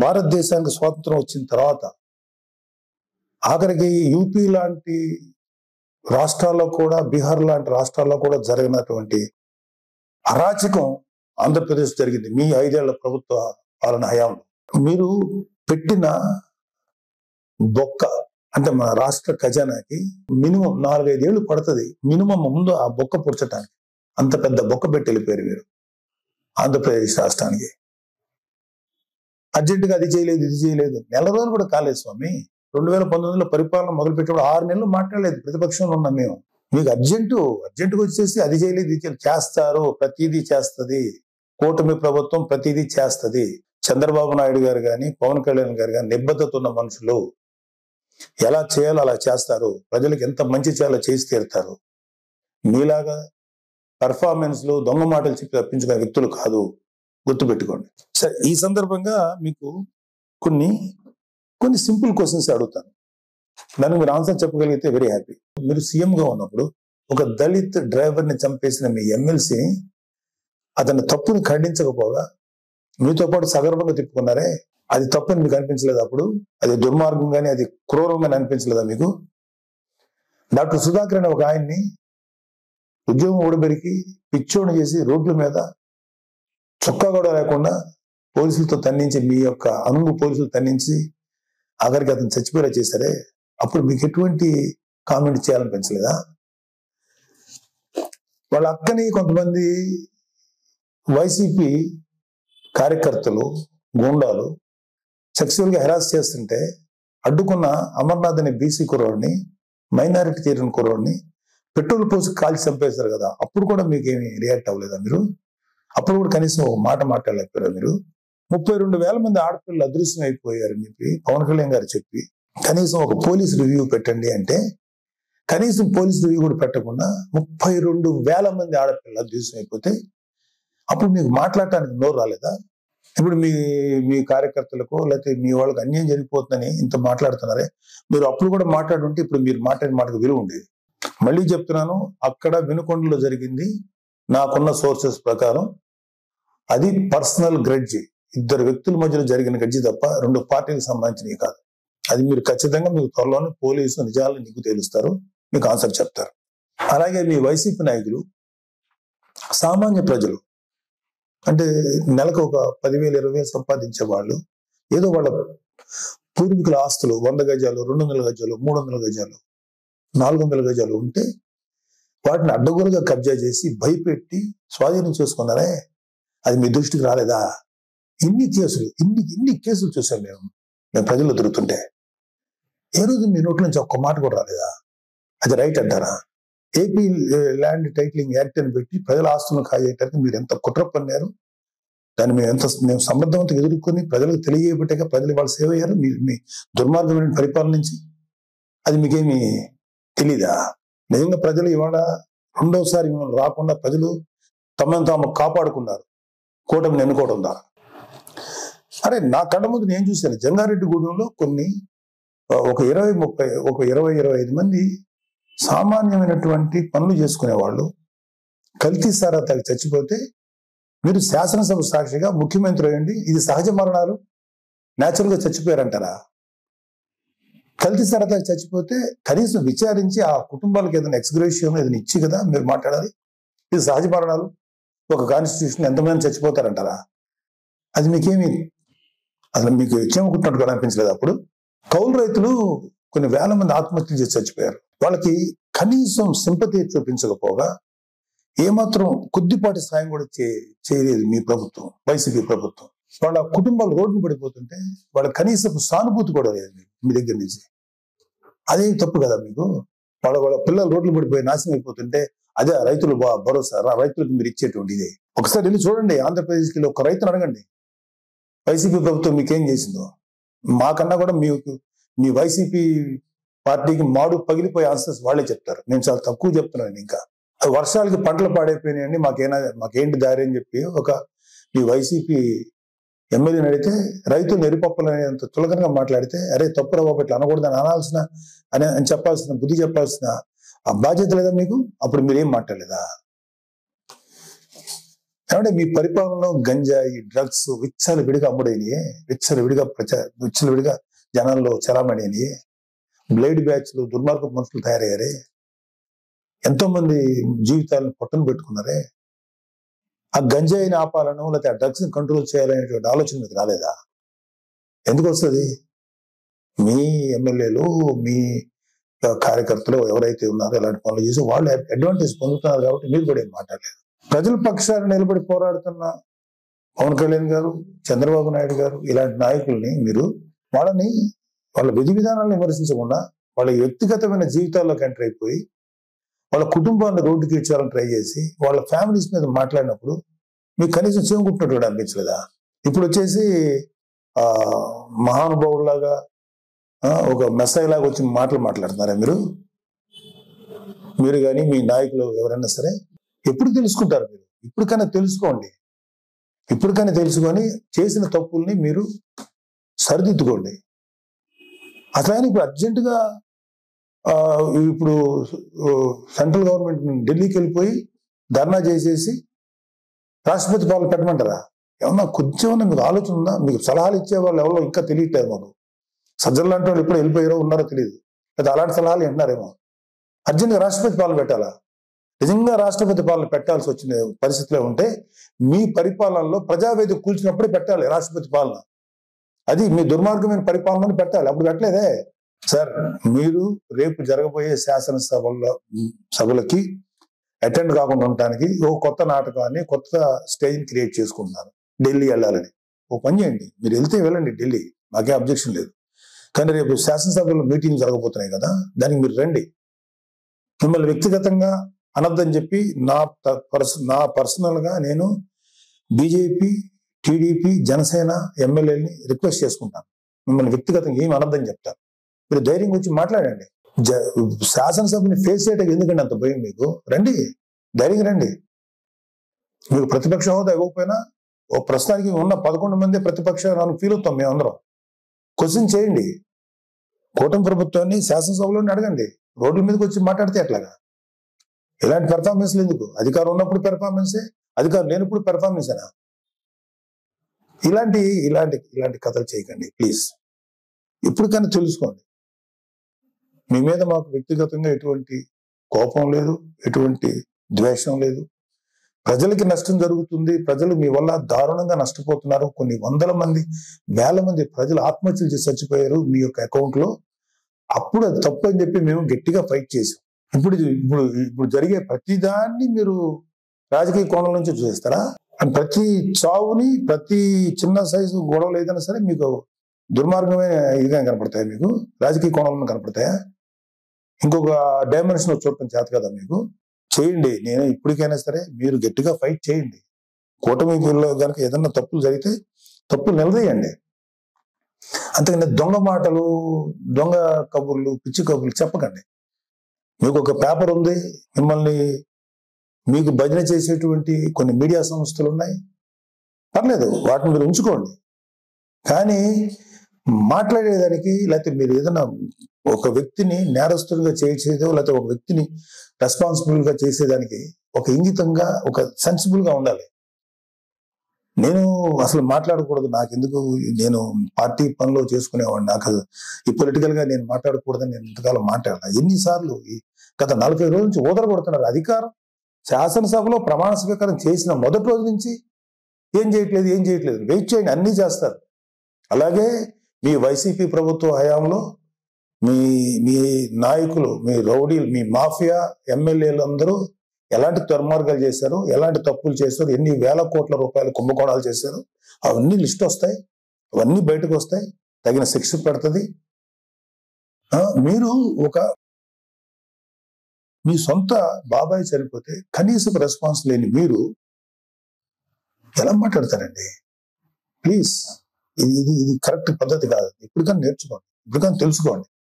భారతదేశానికి స్వాతంత్రం వచ్చిన తర్వాత ఆఖరికి యూపీ లాంటి రాష్ట్రాల్లో కూడా, బీహార్ లాంటి రాష్ట్రాల్లో కూడా జరిగినటువంటి అరాచకం ఆంధ్రప్రదేశ్ జరిగింది మీ 5 ఏళ్ల ప్రభుత్వ పాలన హయాంలో. మీరు పెట్టిన బొక్క అంటే మన రాష్ట్ర ఖజానాకి మినిమం 4-5 ఏళ్ళు పడుతుంది మినిమం ముందు ఆ బొక్క పుడ్చడానికి. అంత పెద్ద బొక్క పెట్టి వెళ్ళిపోయారు మీరు ఆంధ్రప్రదేశ్ రాష్ట్రానికి. అర్జెంటుగా అది చేయలేదు, ఇది చేయలేదు. నెల రోజులు కూడా కాలేదు స్వామి. 2019లో పరిపాలన మొదలుపెట్టినప్పుడు 6 నెలలు మాట్లాడలేదు ప్రతిపక్షంలో ఉన్నాం మేము. మీకు అర్జెంటుగా వచ్చేసి అది చేయలేదు, ఇది చేయలేదు. చేస్తారు, ప్రతిదీ చేస్తుంది కూటమి ప్రభుత్వం, ప్రతిదీ చేస్తుంది. చంద్రబాబు నాయుడు గారు కానీ, పవన్ కళ్యాణ్ గారు కానీ నిబద్ధత ఉన్న మనుషులు. ఎలా చేయాలో అలా చేస్తారు. ప్రజలకు ఎంత మంచి చేయాలో చేసి తీరుతారు. మీలాగా పెర్ఫార్మెన్స్లు, దొంగ మాటలు చెప్పి తప్పించుకునే వ్యక్తులు కాదు, గుర్తుపెట్టుకోండి. సరే, ఈ సందర్భంగా మీకు కొన్ని సింపుల్ క్వశ్చన్స్ అడుగుతాను. దానికి మీరు ఆన్సర్ చెప్పగలిగితే వెరీ హ్యాపీ. మీరు సీఎంగా ఉన్నప్పుడు ఒక దళిత్ డ్రైవర్ని చంపేసిన మీ ఎమ్మెల్సీని అతని తప్పుని ఖండించకపోగా మీతో పాటు సగర్వంగా తిప్పుకున్నారే, అది తప్పని మీకు అనిపించలేదు? అప్పుడు అది దుర్మార్గంగానే, అది క్రూరంగానే అనిపించలేదా మీకు? డాక్టర్ సుధాకర్ అనే ఒక ఆయన్ని ఉద్యోగం ఓడబెరికి పిచ్చోడు చేసి రోడ్ల మీద చొక్కా కూడా లేకుండా పోలీసులతో తన్నించి, మీ యొక్క అనుంగు పోలీసులు తన్నించి ఆఖరికి అతను చచ్చిపోయేలా చేశారే, అప్పుడు మీకు ఎటువంటి కామెంట్ చేయాలనిపించలేదా? వాళ్ళ అక్కని కొంతమంది వైసీపీ కార్యకర్తలు, గూండాలు సెక్సువల్ గా హెరాస్ చేస్తుంటే అడ్డుకున్న అమర్నాథ్ అనే బీసీ కుర్రోడిని, మైనారిటీ తీరిన కుర్రోడిని పెట్రోల్ పోసి కాల్చి చంపేశారు కదా, అప్పుడు కూడా మీకు ఏమి రియాక్ట్ అవ్వలేదా మీరు? అప్పుడు కూడా కనీసం ఒక మాట మాట్లాడలేకపోయారా మీరు? 32,000 మంది ఆడపిల్లలు అదృశ్యం అయిపోయారని చెప్పి పవన్ కళ్యాణ్ గారు చెప్పి కనీసం ఒక పోలీస్ రివ్యూ పెట్టండి అంటే కనీసం పోలీస్ రివ్యూ కూడా పెట్టకుండా 32,000 మంది ఆడపిల్లలు అదృశ్యం అయిపోతే అప్పుడు మీకు మాట్లాడటానికి నోరు రాలేదా? ఇప్పుడు మీ కార్యకర్తలకు లేకపోతే మీ వాళ్ళకి అన్యాయం జరిగిపోతుందని ఇంత మాట్లాడుతున్నారే, మీరు అప్పుడు కూడా మాట్లాడుంటే ఇప్పుడు మీరు మాట్లాడిన మాటకు విలువ ఉండేది. మళ్ళీ చెప్తున్నాను, అక్కడ వినుకొండలో జరిగింది నాకున్న సోర్సెస్ ప్రకారం అది పర్సనల్ గ్రడ్జి, 2 వ్యక్తుల మధ్యలో జరిగిన గడ్జి తప్ప 2 పార్టీలకు సంబంధించినవి కాదు. అది మీరు ఖచ్చితంగా మీకు త్వరలోనే పోలీసు నిజాలు నీకు తెలుస్తారు, మీకు ఆన్సర్ చెప్తారు. అలాగే మీ వైసీపీ నాయకులు సామాన్య ప్రజలు అంటే నెలకు ఒక 10,000, 20,000 సంపాదించే వాళ్ళు ఏదో వాళ్ళ పూర్వీకుల ఆస్తులు 100 గజాలు, 200 గజాలు, 300 గజాలు, 400 గజాలు ఉంటే వాటిని అడ్డగోలుగా కబ్జా చేసి భయపెట్టి స్వాధీనం చేసుకున్నారే, అది మీ దృష్టికి రాలేదా? ఇన్ని కేసులు చూసాం మేము ప్రజలు దొరుకుతుంటే. ఏ రోజు మీ నోట్ల నుంచి ఒక్క మాట కూడా రాలేదా? అది రైట్ అంటారా? ఏపీ ల్యాండ్ టైటిలింగ్ యాక్ట్ అని పెట్టి ప్రజల ఆస్తులను కాజేయటానికి మీరు ఎంత కుట్ర పన్నారు. దాన్ని మేము సమర్థవంతంగా ఎదుర్కొని ప్రజలకు తెలియబెట్టాక ప్రజలు వాళ్ళు సేవ అయ్యారు మీ దుర్మార్గమైన పరిపాలన నుంచి. అది మీకేమి తెలీదా? నిజంగా ప్రజలు ఇవాళ రెండోసారి మిమ్మల్ని రాకుండా ప్రజలు తమను తాము కాపాడుకున్నారు కూటమిని ఎన్నుకోవడం ద్వారా. అరే, నా కళ్ళ ముందు నేను చూశాను, జంగారెడ్డిగూడెంలో ఒక 20-25 మంది సామాన్యమైనటువంటి పనులు చేసుకునే వాళ్ళు కల్తీ సారా తాగి చచ్చిపోతే మీరు శాసనసభ సాక్షిగా ముఖ్యమంత్రి అయ్యండి ఇది సహజ మరణాలు, న్యాచురల్ గా చచ్చిపోయారంటారా? కల్తీ సారా తాగి చచ్చిపోతే కనీసం విచారించి ఆ కుటుంబాలకు ఏదైనా ఎక్స్గ్రేషియం ఏదైనా ఇచ్చి కదా మీరు మాట్లాడాలి. ఇది సహజ మరణాలు, ఒక కాన్స్టిట్యూషన్ ఎంతమంది చచ్చిపోతారంటారా? అది మీకేమి అసలు మీకు చెమకుట్టినట్టు అనిపించలేదు? అప్పుడు కౌలు రైతులు కొన్ని వేల మంది ఆత్మహత్యలు చేసి చచ్చిపోయారు. వాళ్ళకి కనీసం సింపతి చూపించకపోగా ఏమాత్రం కొద్దిపాటి సాయం కూడా చేయలేదు మీ ప్రభుత్వం, వైసీపీ ప్రభుత్వం. వాళ్ళ కుటుంబాలు రోడ్డు పడిపోతుంటే వాళ్ళ కనీసం సానుభూతి కూడా లేదు మీ దగ్గర నుంచి. అదే తప్పు కదా మీకు? వాళ్ళ పిల్లలు రోడ్లు పడిపోయి నాశనం అయిపోతుంటే అదే రైతులు భరోసా, రైతులకు మీరు ఇచ్చేటువంటి ఇదే. ఒకసారి వెళ్ళి చూడండి, ఆంధ్రప్రదేశ్కి వెళ్ళి ఒక రైతును అడగండి వైసీపీ ప్రభుత్వం మీకేం చేసిందో. మాకన్నా కూడా మీ వైసీపీ పార్టీకి మాడు పగిలిపోయే ఆన్సర్స్ వాళ్ళే చెప్తారు. నేను చాలా తక్కువ చెప్తున్నాను. ఇంకా వర్షాలకి పంటలు పాడైపోయినాయండి, మాకేంటి దారి అని చెప్పి మీ వైసీపీ ఎమ్మెల్యేని అడిగితే రైతులు నెరిపప్పలనేంత తులకనగా మాట్లాడితే అరే తప్పురా బాబు ఇట్లా అనకూడదని అని చెప్పాల్సిన బుద్ధి చెప్పాల్సిన ఆ బాధ్యత లేదా మీకు? అప్పుడు మీరేం మాట్లాడలేదా? ఏమంటే మీ పరిపాలనలో గంజాయి, డ్రగ్స్ విచ్చలవిడిగా అమ్ముడైనయే, విచ్చలవిడిగా జనాల్లో చలామణి అయినయే, బ్లేడ్ బ్యాచ్లు, దుర్మార్గ మనుషులు తయారయ్యారే, ఎంతో మంది జీవితాలను పొట్టను పెట్టుకున్నారే. ఆ గంజాయిని ఆపాలను, లేకపోతే ఆ డ్రగ్స్ ని కంట్రోల్ చేయాలనేటువంటి ఆలోచన మీకు రాలేదా? ఎందుకు వస్తుంది? మీ ఎమ్మెల్యేలు, మీ కార్యకర్తలు ఎవరైతే ఉన్నారో ఇలాంటి పనులు చేసి వాళ్ళు అడ్వాంటేజ్ పొందుతున్నారు కాబట్టి మీరు కూడా ఏం మాట్లాడలేదు. ప్రజల పక్షాన్ని నిలబడి పోరాడుతున్న పవన్ కళ్యాణ్ గారు, చంద్రబాబు నాయుడు గారు ఇలాంటి నాయకుల్ని మీరు వాళ్ళ విధి విధానాలను విమర్శించకుండా వాళ్ళ వ్యక్తిగతమైన జీవితాల్లోకి ఎంటర్ అయిపోయి వాళ్ళ కుటుంబాన్ని రోడ్డుకి ఇచ్చాలని ట్రై చేసి వాళ్ళ ఫ్యామిలీస్ మీద మాట్లాడినప్పుడు మీకు కనీసం చెవుకుంటున్నట్టు అనిపించలేదా? ఇప్పుడు వచ్చేసి మహానుభావులాగా ఒక మెస్సాయి లాగా వచ్చి మాట్లాడుతున్నారా మీరు కానీ మీ నాయకులు ఎవరైనా సరే? ఎప్పుడు తెలుసుకుంటారు మీరు? ఇప్పటికైనా తెలుసుకోండి. ఇప్పటికైనా తెలుసుకొని చేసిన తప్పుల్ని మీరు సరిదిద్దుకోండి. అట్లానే ఇప్పుడు అర్జెంటుగా ఇప్పుడు సెంట్రల్ గవర్నమెంట్ ఢిల్లీకి వెళ్ళిపోయి ధర్నా చేసేసి రాష్ట్రపతి పాలన పెట్టమంటారా? ఏమన్నా కొంచెం మీకు ఆలోచన ఉందా? మీకు సలహాలు ఇచ్చే వాళ్ళు ఎవరో ఇంకా తెలియట్లేదు మాకు. సజ్జలు లాంటి వాళ్ళు ఎప్పుడు వెళ్ళిపోయారో ఉన్నారో తెలియదు, లేదా అలాంటి సలహాలు వింటున్నారేమో. అర్జెంట్గా రాష్ట్రపతి పాలన పెట్టాలా? నిజంగా రాష్ట్రపతి పాలన పెట్టాల్సి వచ్చిన పరిస్థితిలో ఉంటే మీ పరిపాలనలో ప్రజావేదిక కూల్చినప్పుడే పెట్టాలి రాష్ట్రపతి పాలన. అది మీ దుర్మార్గమైన పరిపాలనని పెట్టాలి. అప్పుడు పెట్టలేదే సార్. మీరు రేపు జరగబోయే సభలకి అటెండ్ కాకుండా ఉండటానికి ఓ కొత్త నాటకాన్ని, కొత్త స్టేజ్ క్రియేట్ చేసుకుంటున్నారు. ఢిల్లీ వెళ్ళాలని ఓ పని చేయండి, మీరు వెళ్తే వెళ్ళండి ఢిల్లీ, మాకే అబ్జెక్షన్ లేదు. కానీ రేపు శాసనసభలో మీటింగ్ జరగబోతున్నాయి కదా, దానికి మీరు రండి. మిమ్మల్ని వ్యక్తిగతంగా అనొద్దని చెప్పి నా పర్సనల్ గా నేను బీజేపీ, టీడీపీ, జనసేన ఎమ్మెల్యేని రిక్వెస్ట్ చేసుకుంటాను. మిమ్మల్ని వ్యక్తిగతంగా ఏమి అనొద్దని చెప్తాను. మీరు ధైర్యంగా వచ్చి మాట్లాడండి. శాసనసభని ఫేస్ చేయడానికి ఎందుకండి అంత భయం మీకు? రండి, ధైర్యంగా రండి. మీకు ప్రతిపక్ష హోదా ఇవ్వకపోయినా ఓ ప్రస్తుతానికి ఉన్న 11 మంది ప్రతిపక్ష ఫీల్ అవుతాం మేమందరం. క్వశ్చన్ చేయండి. కూటమి ప్రభుత్వాన్ని శాసనసభలోనే అడగండి. రోడ్ల మీదకి వచ్చి మాట్లాడితే ఎట్లాగా? ఇలాంటి పెర్ఫార్మెన్స్లు ఎందుకు? అధికారం ఉన్నప్పుడు పెర్ఫార్మెన్సే, అధికారం లేనప్పుడు పెర్ఫార్మెన్సేనా? ఇలాంటి కథలు చేయకండి ప్లీజ్. ఇప్పటికైనా తెలుసుకోండి. మీ మీద మాకు వ్యక్తిగతంగా ఎటువంటి కోపం లేదు, ఎటువంటి ద్వేషం లేదు. ప్రజలకి నష్టం జరుగుతుంది, ప్రజలు మీ వల్ల దారుణంగా నష్టపోతున్నారు. కొన్ని వందల మంది, వేల మంది ప్రజలు ఆత్మహత్యలు చేసి చచ్చిపోయారు మీ యొక్క అకౌంట్ లో. అప్పుడు అది తప్పు అని చెప్పి మేము గట్టిగా ఫైట్ చేసాం. ఇప్పుడు జరిగే ప్రతిదాన్ని మీరు రాజకీయ కోణం నుంచి చూస్తారా? ప్రతి చావుని, ప్రతి చిన్న సైజు గొడవలు ఏదైనా సరే మీకు దుర్మార్గమైన ఇదిగా కనపడతాయా? మీకు రాజకీయ కోణంలో కనపడతాయా? ఇంకొక డైమెన్షన్ చూడటం చేత కదా మీకు? చేయండి. నేను ఇప్పటికైనా సరే మీరు గట్టిగా ఫైట్ చేయండి. కూటమిలో కనుక ఏదన్నా తప్పులు జరిగితే తప్పులు నిలదీయండి. అంతకన్నా దొంగ మాటలు, దొంగ కబుర్లు, పిచ్చి కబుర్లు చెప్పకండి. మీకు ఒక పేపర్ ఉంది, మీకు భజన చేసేటువంటి కొన్ని మీడియా సంస్థలు ఉన్నాయి, పర్లేదు, వాటిని మీరు ఉంచుకోండి. కానీ మాట్లాడేదానికి, లేకపోతే మీరు ఏదైనా ఒక వ్యక్తిని నేరస్తుడిగా చేసేదో, లేకపోతే ఒక వ్యక్తిని రెస్పాన్సిబుల్ గా చేసేదానికి ఒక ఇంగితంగా, ఒక సెన్సిబుల్ గా ఉండాలి. నేను అసలు మాట్లాడకూడదు, నాకెందుకు, నేను పార్టీ పనిలో చేసుకునేవాడిని, నాకు ఈ పొలిటికల్ గా నేను మాట్లాడకూడదని నేను ఇంతకాలం మాట్లాడాను. ఎన్నిసార్లు గత 40 రోజుల నుంచి ఊదర కొడుతున్నారు. అధికారం శాసనసభలో ప్రమాణ స్వీకారం చేసిన మొదటి రోజు నుంచి ఏం చేయట్లేదు. వెయిట్ చేయండి, అన్నీ చేస్తారు. అలాగే మీ వైసీపీ ప్రభుత్వ హయాంలో మీ నాయకులు, మీ రౌడీలు, మీ మాఫియా ఎమ్మెల్యేలు అందరూ ఎలాంటి దుర్మార్గాలు చేశారు, ఎలాంటి తప్పులు చేశారు, ఎన్ని వేల కోట్ల రూపాయలు కుంభకోణాలు చేశారు, అవన్నీ లిస్ట్ వస్తాయి, అవన్నీ బయటకు వస్తాయి, తగిన శిక్ష పడుతుంది. మీరు మీ సొంత బాబాయ్ చనిపోతే కనీసం రెస్పాన్స్ లేని మీరు ఎలా మాట్లాడతారండి? ప్లీజ్, ఇది కరెక్ట్ పద్ధతి కాదు. ఇప్పటికైనా నేర్చుకోండి, ఇప్పటికైనా తెలుసుకోండి.